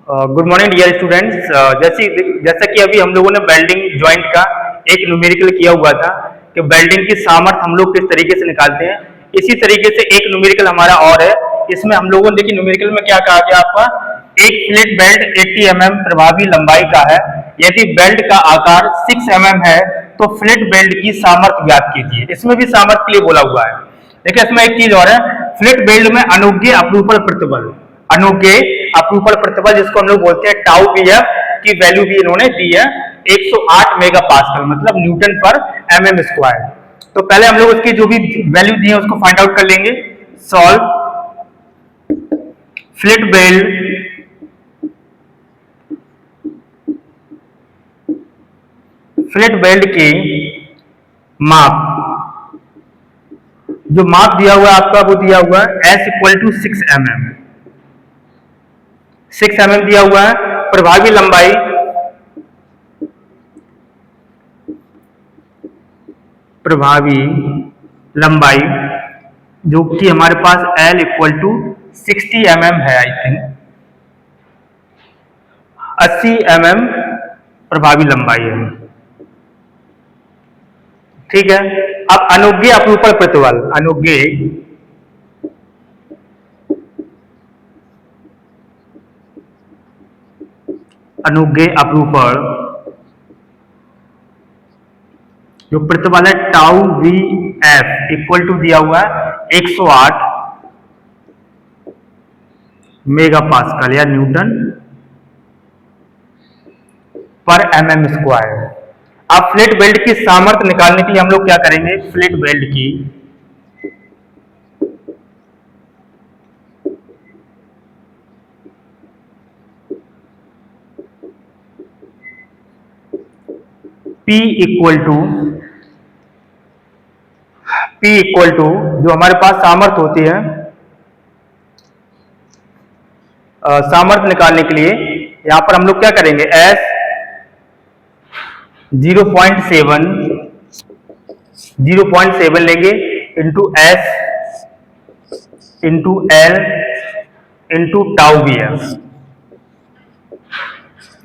Good morning dear students. जैसा कि अभी हम लोगों ने वेल्डिंग जॉइंट का एक न्यूमेरिकल किया हुआ था कि वेल्डिंग की सामर्थ्य हम लोग किस तरीके से निकालते हैं। इसी तरीके से एक न्यूमेरिकल हमारा और है। इसमें हम लोगों ने देखिए न्यूमेरिकल में क्या कहा गया आपका, एक फ्लैट बेल्ट 80 mm प्रभावी लंबाई का है। यदि बेल्ट का आकार 6 mm है तो फ्लैट बेल्ट की सामर्थ्य ज्ञात कीजिए। इसमें भी सामर्थ्य के लिए बोला हुआ है। देखिए इसमें एक चीज और है, फ्लैट बेल्ट में अनुज्ञेय अपरूपण प्रतिबल, अनुज्ञेय अपरूपण प्रतिबल जिसको हम लोग बोलते हैं टाउ बीएफ की वैल्यू भी इन्होंने दी है 108 मेगा पास्कल, मतलब न्यूटन पर mm स्क्वायर। तो पहले हम लोग उसकी जो भी वैल्यू दी है उसको फाइंड आउट कर लेंगे। सॉल्व फ्लैट बेल्ट की माप, जो माप दिया हुआ है आपका वो दिया हुआ है S = 6 mm, 6 mm दिया हुआ है। प्रभावी लंबाई जो कि हमारे पास L = 60 mm है, आई थिंक 80 mm प्रभावी लंबाई है। ठीक है। अब अनुज्ञेय अपरूपण प्रतिबल, अनुज्ञेय अपरूपण जो प्रतिबल है tau V F equal to दिया हुआ है 108 मेगा पास्कल या न्यूटन पर mm स्क्वायर। अब फ्लैट बेल्ट की सामर्थ्य निकालने के लिए हम लोग क्या करेंगे, फ्लैट बेल्ट की P इक्वल टू जो हमारे पास सामर्थ्य होती है, सामर्थ्य निकालने के लिए यहां पर हम लोग क्या करेंगे, S 0.7 लेंगे into S into L into tau B F.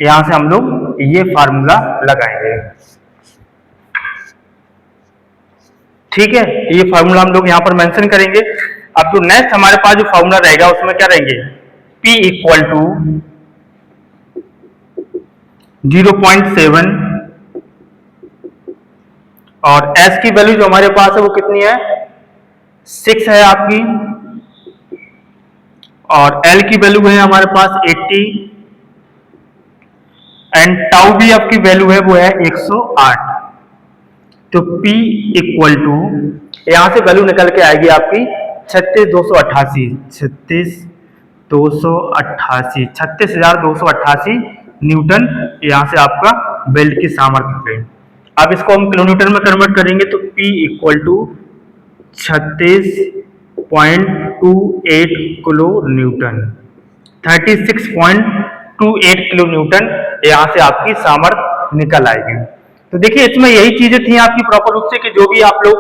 यहां से हम लोग ये फार्मूला लगाएंगे। ठीक है, ये फार्मूला हम लोग यहां पर मेंशन करेंगे। अब जो नेक्स्ट हमारे पास जो फार्मूला रहेगा उसमें क्या रहेंगे, P इक्वल टू 0.7 और S की वैल्यू जो हमारे पास है वो कितनी है, 6 है आपकी, और L की वैल्यू है हमारे पास 80 एंड टाउ बी एफ की वैल्यू है वो है 108। तो P इक्वल टू यहां से वैल्यू निकल के आएगी आपकी 36,288 न्यूटन। यहां से आपका बेल्ट की सामर्थ्य है। अब इसको हम किलोमीटर में कन्वर्ट करेंगे तो P equal to 36.28 kilo newton, 36.28 kilo newton यहां से आपकी सामर्थ्य निकल आएगी। तो देखिए इसमें यही चीजें थी आपकी प्रॉपर रूप से कि जो भी आप लोग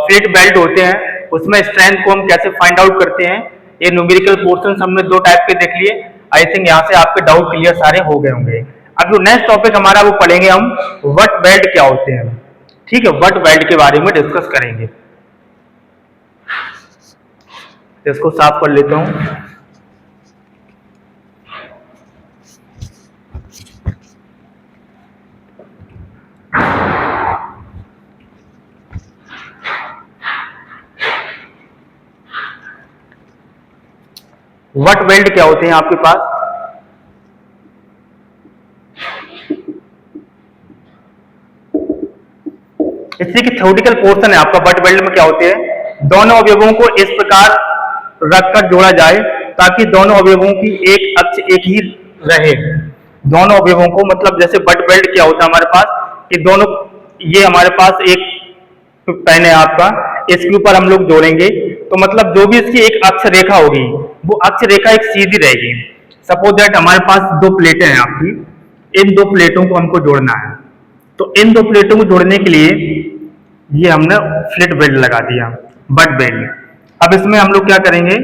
फ्लैट बेल्ट होते हैं उसमें स्ट्रेंथ को हम कैसे फाइंड आउट करते हैं। ये न्यूमेरिकल पोर्शन हमने दो टाइप के देख लिए। आई थिंक यहाँ से आपके डाउट क्लियर सारे हो गए होंगे। अब जो नेक्स्ट टॉपिक हमारा वो पढ़ेंगे हम, वट बेल्ट क्या होते हैं। ठीक है, वट बेल्ट के बारे में डिस्कस करेंगे। इसको साफ कर लेता हूं। वट बेल्ट क्या होते हैं आपके पास, इसलिए कि थ्योरेटिकल पोर्शन है आपका। वट बेल्ट में क्या होते हैं, दोनों अवयवों को इस प्रकार रखकर जोड़ा जाए ताकि दोनों अवयवों की एक अक्ष एक ही रहे। दोनों अवयवों को, मतलब जैसे वट बेल्ट क्या होता है हमारे पास कि दोनों, ये हमारे पास एक पेन है आपका, इसके ऊपर हम लोग जोड़ेंगे तो मतलब जो भी इसकी एक अक्ष रेखा होगी वो अक्ष रेखा एक सीधी रहेगी। सपोज दैट हमारे पास दो प्लेटें हैं आपकी, इन दो प्लेटों को हमको जोड़ना है। तो इन दो प्लेटों को जोड़ने के लिए ये हमने फ्लैट बेल्ट लगा दिया, बट बेल्ट। अब इसमें हम लोग क्या करेंगे,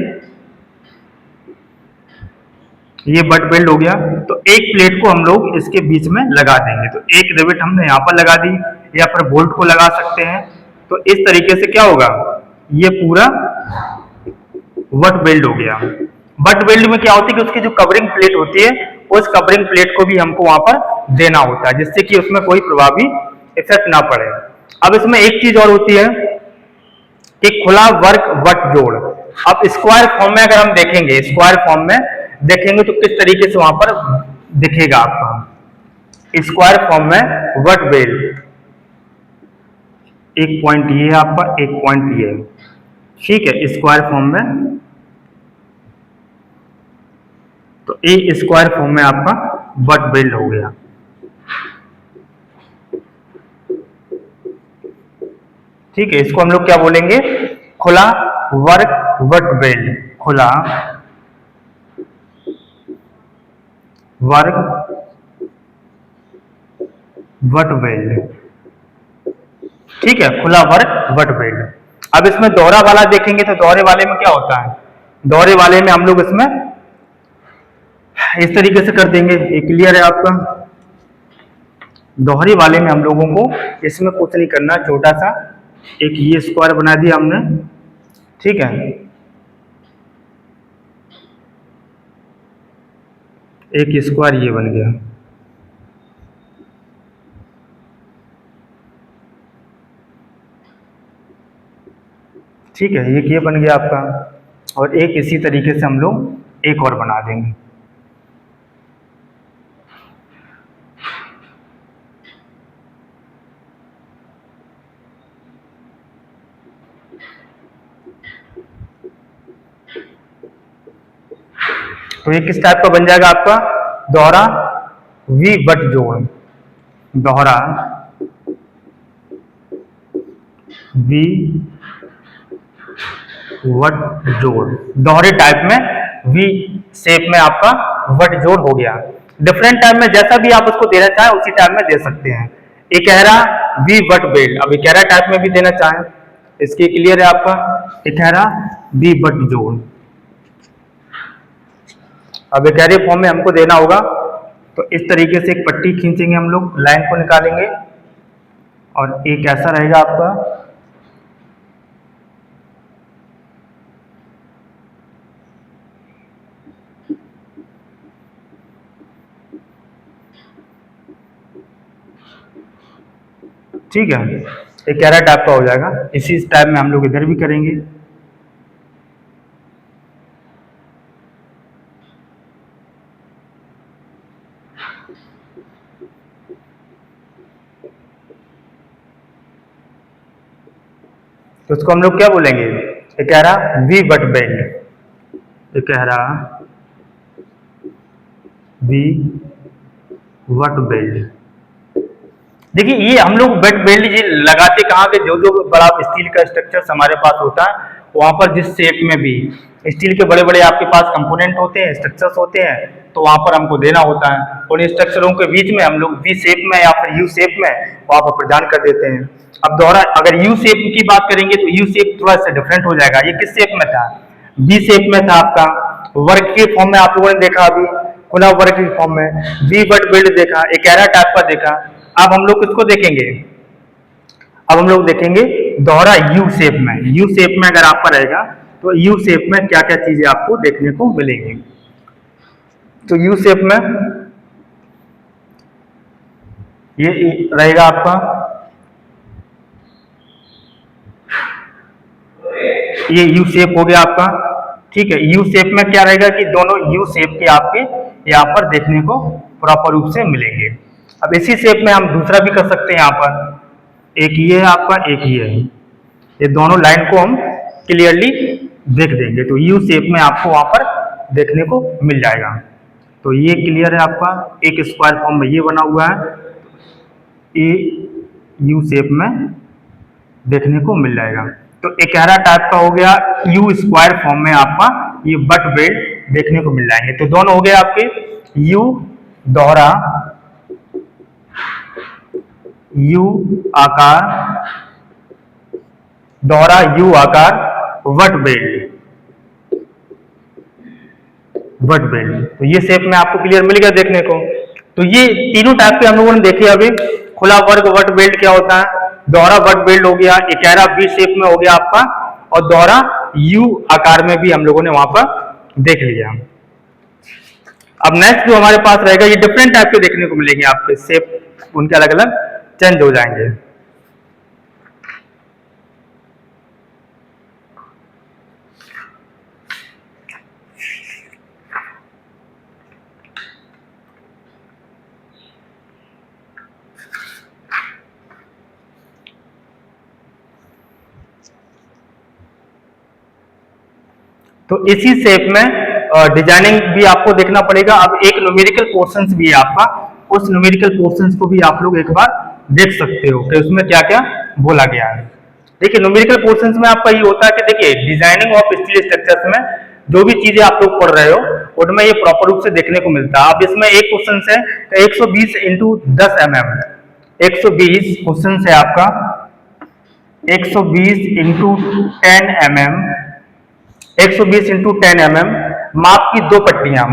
ये बट वेल्ड हो गया। तो एक प्लेट को हम लोग इसके बीच में लगा देंगे। तो एक रिवेट हमने यहाँ पर लगा दी, या फिर बोल्ट को लगा सकते हैं। तो इस तरीके से क्या होगा, ये पूरा बट वेल्ड हो गया। बट वेल्ड में क्या होती है कि उसकी जो कवरिंग प्लेट होती है, उस कवरिंग प्लेट को भी हमको वहां पर देना होता है, जिससे कि उसमें कोई प्रभावी इफेक्ट ना पड़े। अब इसमें एक चीज और होती है कि खुला वर्क वट जोड़। अब स्क्वायर फॉर्म में अगर हम देखेंगे, स्क्वायर फॉर्म में देखेंगे तो किस तरीके से वहां पर दिखेगा आपका स्क्वायर फॉर्म में वट वेल्ड। एक पॉइंट ये है आपका, एक पॉइंट ये है, ठीक है, स्क्वायर फॉर्म में। तो ए स्क्वायर फॉर्म में आपका बट वेल्ड हो गया। ठीक है, इसको हम लोग क्या बोलेंगे, खुला वर्क वट वेल्ड। खुला वर्क वट वेल्ड, ठीक है, खुला वर्क वट वेल्ड। अब इसमें दोहरा वाला देखेंगे तो दोहरे वाले में क्या होता है, दोहरे वाले में हम लोग इसमें इस तरीके से कर देंगे। ये क्लियर है आपका। दोहरे वाले में हम लोगों को इसमें कुछ नहीं करना, छोटा सा एक ये स्क्वायर बना दिया हमने, ठीक है, एक स्क्वायर ये बन गया। ठीक है, एक ये बन गया आपका, और एक इसी तरीके से हम लोग एक और बना देंगे। तो ये किस टाइप का बन जाएगा आपका, दोहरा वी बट जोड़। दोहरा वी वट जोड़, दोहरे टाइप में वी शेप में आपका वट जोड़ हो गया। डिफरेंट टाइप में जैसा भी आप उसको देना चाहें उसी टाइप में दे सकते हैं। इकहरा वी वट बेल्ट, अब इकहरा टाइप में भी देना चाहें, इसके क्लियर है आपका, इकहरा वी वट जोड़। अब इकहरे फॉर्म में हमको देना होगा, तो इस तरीके से एक पट्टी खींचेंगे हम लोग, लाइन को निकालेंगे, और एक ऐसा रहेगा आपका, ठीक है, एक कैरा टाइप का हो जाएगा। इसी टाइप में हम लोग इधर भी करेंगे। तो उसको हम लोग क्या बोलेंगे, इकहरा वी बट बेल्ट, इकहरा वी वट बेल्ट। देखिए ये हम लोग बेट बेल्ट ये लगाते कहाँ पे, जो जो बड़ा स्टील का स्ट्रक्चर हमारे पास होता है, वहां पर जिस शेप में भी स्टील के बड़े बड़े आपके पास कंपोनेंट होते हैं, स्ट्रक्चर्स होते हैं, तो वहां पर हमको देना होता है। और इन स्ट्रक्चरों के बीच में हम लोग वी शेप में या फिर यू शेप में वहां पर प्रदान कर देते हैं। अब दोहरा अगर यू शेप की बात करेंगे तो यू शेप थोड़ा सा डिफरेंट हो जाएगा। ये किस शेप में था, बी शेप में था आपका, वर्ग के फॉर्म में आप लोगों ने देखा, अभी खुला वर्ग के फॉर्म में वी बट बिल्ड देखा, एक एरा टाइप का देखा। अब हम लोग किसको देखेंगे, अब हम लोग देखेंगे दोहरा यू शेप में। यू शेप में अगर आपका रहेगा तो यू शेप में क्या क्या चीजें आपको देखने को मिलेंगी। तो यू शेप में ये रहेगा आपका, ये यू शेप हो गया आपका, ठीक है। यू शेप में क्या रहेगा कि दोनों यू शेप के आपके यहाँ पर देखने को प्रॉपर रूप से मिलेंगे। अब इसी शेप में हम दूसरा भी कर सकते हैं, यहाँ पर एक ये है आपका, एक ये है, ये दोनों लाइन को हम क्लियरली देख देंगे। तो यू शेप में आपको वहां पर देखने को मिल जाएगा। तो ये क्लियर है आपका, एक स्क्वायर फॉर्म में ये बना हुआ है, ये यू शेप में देखने को मिल जाएगा। तो इकहरा टाइप का हो गया, यू स्क्वायर फॉर्म में आपका ये बट बेल्ट देखने को मिल जाएंगे। तो दोनों हो गए आपके यू दोहरा यू आकार, दोहरा यू आकार वट बेल्ट। But belt. तो ये शेप में आपको क्लियर मिल गया देखने को। तो ये तीनों टाइप के हम लोगों ने देखे अभी। खुला वर्ग बट बेल्ट क्या होता है, दोहरा बट बेल्ट हो गया, इकारा वी शेप में हो गया आपका, और दोहरा यू आकार में भी हम लोगों ने वहां पर देख लिया। अब नेक्स्ट जो हमारे पास रहेगा, ये डिफरेंट टाइप के देखने को मिलेंगे आपके शेप, उनके अलग अलग चेंज हो जाएंगे। तो इसी शेप में डिजाइनिंग भी आपको देखना पड़ेगा। अब एक न्यूमेरिकल पोर्शंस भी है आपका, उस न्यूमेरिकल पोर्शंस को भी आप लोग एक बार देख सकते हो कि उसमें क्या क्या बोला गया है। देखिए न्यूमेरिकल पोर्शंस में आपका ये होता है कि देखिए डिजाइनिंग ऑफ स्टील स्ट्रक्चर्स में जो भी चीजें आप लोग पढ़ रहे हो उनमें ये प्रॉपर रूप से देखने को मिलता है। अब इसमें एक क्वेश्चन है 120 इंटू 10 mm, 120 क्वेश्चन है आपका 120 इंटू 10 mm, 120 इंटू 10 mm, माप की दो पट्टियां,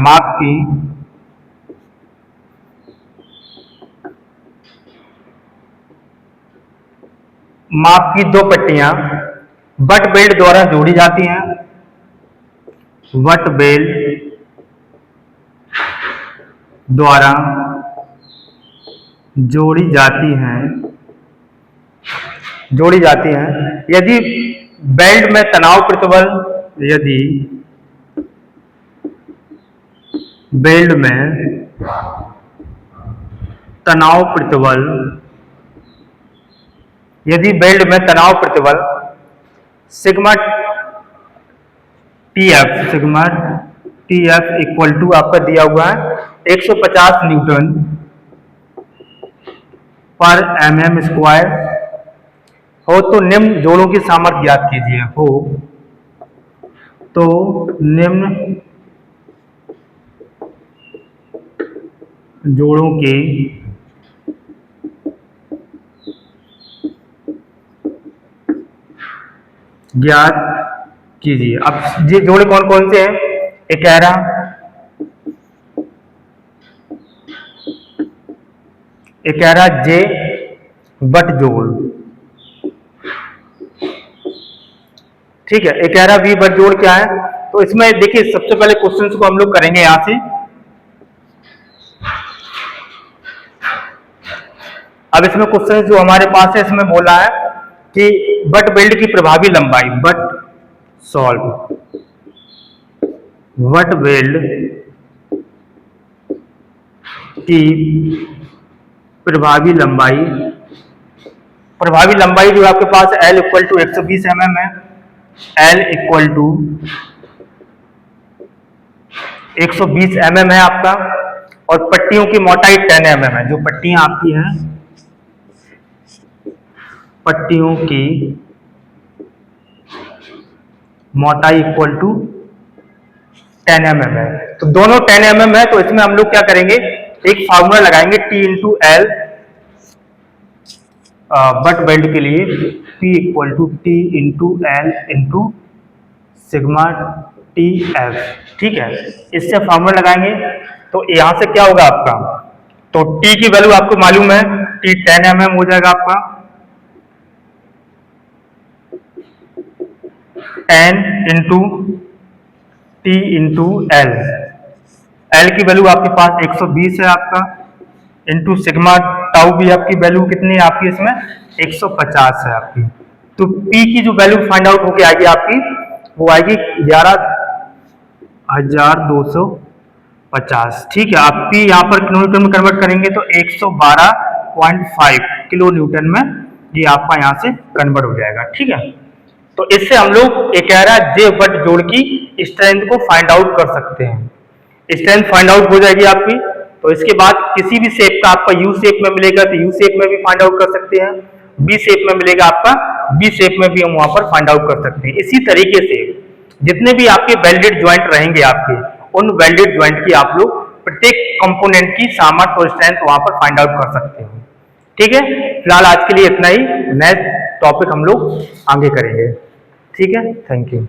माप की दो पट्टियां बट बेल्ट द्वारा जोड़ी जाती हैं, बट बेल्ट द्वारा जोड़ी जाती हैं। यदि बेल्ट में तनाव प्रतिबल, यदि बेल्ट में तनाव प्रतिबल, यदि बेल्ट में तनाव प्रतिबल सिग्मा टीएफ इक्वल टू आपका दिया हुआ है 150 न्यूटन पर mm स्क्वायर हो तो निम्न जोड़ों की सामर्थ्य ज्ञात कीजिए। हो तो निम्न जोड़ों की ज्ञात कीजिए। अब ये जोड़े कौन कौन से हैं, इकारा, जे बट जोड़, ठीक है। इकारा बी बट जोड़ क्या है, तो इसमें देखिए सबसे पहले क्वेश्चंस को हम लोग करेंगे यहां से। अब इसमें क्वेश्चन जो हमारे पास है इसमें बोला है कि बट बेल्ट की प्रभावी लंबाई, बट बेल्ट की प्रभावी लंबाई जो आपके पास L इक्वल टू 120 mm है, L इक्वल टू 120 mm है आपका, और पट्टियों की मोटाई 10 mm है। जो पट्टियां आपकी हैं, पट्टियों की मोटाई इक्वल टू 10 mm है। तो दोनों 10 mm है, तो इसमें हम लोग क्या करेंगे, एक फार्मूला लगाएंगे T into L but belt के लिए, P equal to T into L into sigma T F, ठीक है। इससे फार्मूला लगाएंगे तो यहां से क्या होगा आपका, तो T की वैल्यू आपको मालूम है, T 10 mm हो जाएगा आपका, 10 into T into L, L की वैल्यू आपके पास 120 है आपका, इंटू सिग्मा टाउ भी आपकी वैल्यू कितनी है आपकी इसमें 150 है आपकी। तो P की जो वैल्यू फाइंड आउट होके आएगी आपकी, वो आएगी 11,250, ठीक है। आप P यहाँ पर किलो न्यूटन में कन्वर्ट करेंगे तो 112.5 किलो न्यूटन में ये आपका यहाँ से कन्वर्ट हो जाएगा, ठीक है। तो इससे हम लोग इकारा जे बट जोड़ की स्ट्रेंथ को फाइंड आउट कर सकते हैं। स्ट्रेंथ फाइंड आउट हो जाएगी आपकी, तो इसके बाद किसी भी शेप का आपका यू शेप में मिलेगा तो यू शेप में भी फाइंड आउट कर सकते हैं, बी शेप में मिलेगा आपका बी शेप में भी हम वहां पर फाइंड आउट कर सकते हैं। इसी तरीके से जितने भी आपके वेल्डेड ज्वाइंट रहेंगे आपके, उन वेल्डेड ज्वाइंट की आप लोग प्रत्येक कंपोनेंट की सामर्थ्य और स्ट्रेंथ वहां पर फाइंड आउट कर सकते हैं, ठीक है। फिलहाल आज के लिए इतना ही, नेक्स्ट टॉपिक हम लोग आगे करेंगे, ठीक है। Thank you.